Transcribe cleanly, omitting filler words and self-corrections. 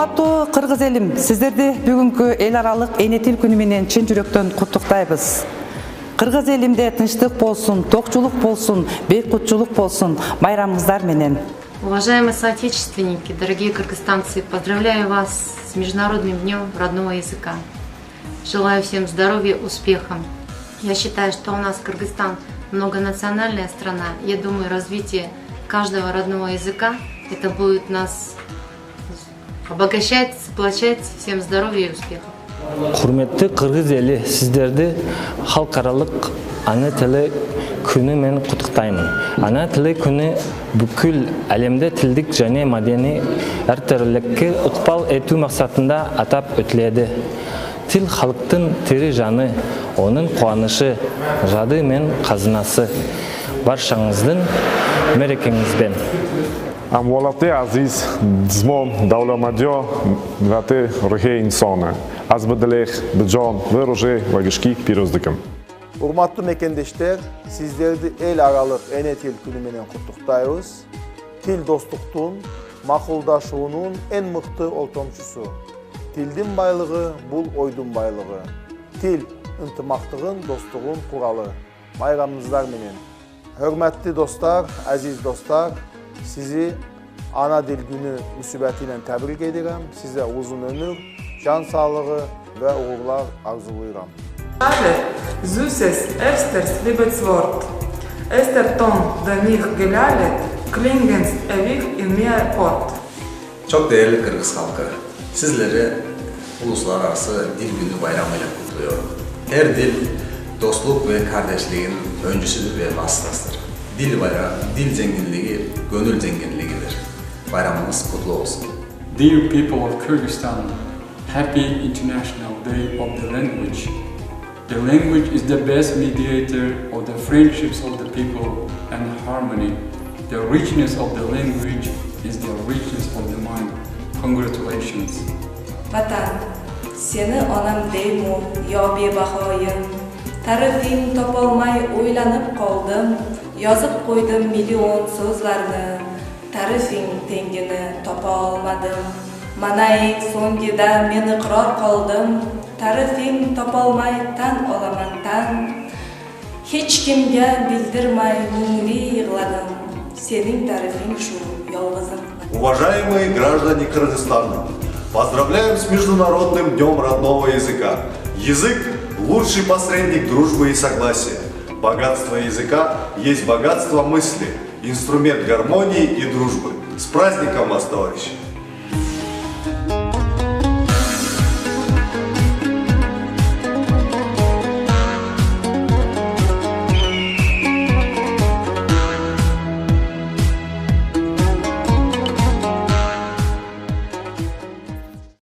Урматтуу кыргыз элим, сиздерди бүгүнкү эл аралык эне тил күнү менен чын жүрөктөн куттуктайбыз. Кыргыз элимде тынчтык болсун, токчулук болсун, бейкутчулук болсун, байрамыңыздар менен. Уважаемые соотечественники, дорогие кыргызстанцы, поздравляю вас с Международным днем родного языка. Желаю всем здоровья, успеха. Я считаю, что у нас Кыргызстан многонациональная страна. Я думаю, развитие каждого родного языка это будет нас обогащать, сплочать. Всем здоровья и успехов. Құрметті қырғыз елі, сіздерді халықаралық ана тілі күні мен құттықтаймын. Ана тілі күні бүкіл әлемде тілдік және мәдени әртүрлілікке ықпал ету мақсатында атап өтіледі. Тіл халықтың тірі жаны, оның қуанышы, жады мен қазынасы. Баршаңыздың мерекеңізбен. Амволате азиз дзмон давламадё вате рухе инсона. Аз быдылех быджон выроже вагышки пироздыкым. Урматтуу мекендештер, сиздерди эл аралык эне тил күнү менен куттуктайбыз. Тил достуктун, макулдашуунун эң мыкты олтомчусу. Тилдин байлыгы бул ойдун байлыгы. Тил ынтымактыгын, достугун куралы. Байрамыңыздар менен. Hörmətli dostlar, aziz dostlar, sizi ana dil günü müsibetiyle tebrik ederim. Size uzun ömür, can sağlığı ve uğurlar arzulayıram. Alle süßes erstes Liebeswort. Erster Ton, den ich gelernt, klingt ewig in mir fort. Çok değerli Kırgız halkı, sizleri uluslararası dil günü bayramıyla kutluyorum. Her dil dostluk ve kardeşliğin öncüsüdür ve vasıtasıdır. Dil bayrağı, dil zenginliği, gönül zenginliğidir. Bayramımız kutlu olsun. Dear people of Kyrgyzstan, Happy International Day of the Language. The language is the best mediator of the friendships of the people and harmony. The richness of the language is the richness of the mind. Congratulations. Vatan, seni onam deymu, yo bebahoyim. Tarifing topolmay o'ylanib qoldim, yozib qo'ydim million so'zlarni. Tarifing tengini topa olmadim. Manay so'ngida men iqror qoldim. Tarifing topolmay tan olaman tan. Hech kimga bildirmay mungli yig'ladim. Sening tarifing shu yolg'izim. Уважаемые граждане Кыргызстана, поздравляем с Международным днем родного языка. Язык – лучший посредник дружбы и согласия. Богатство языка есть богатство мысли, инструмент гармонии и дружбы. С праздником вас, товарищи!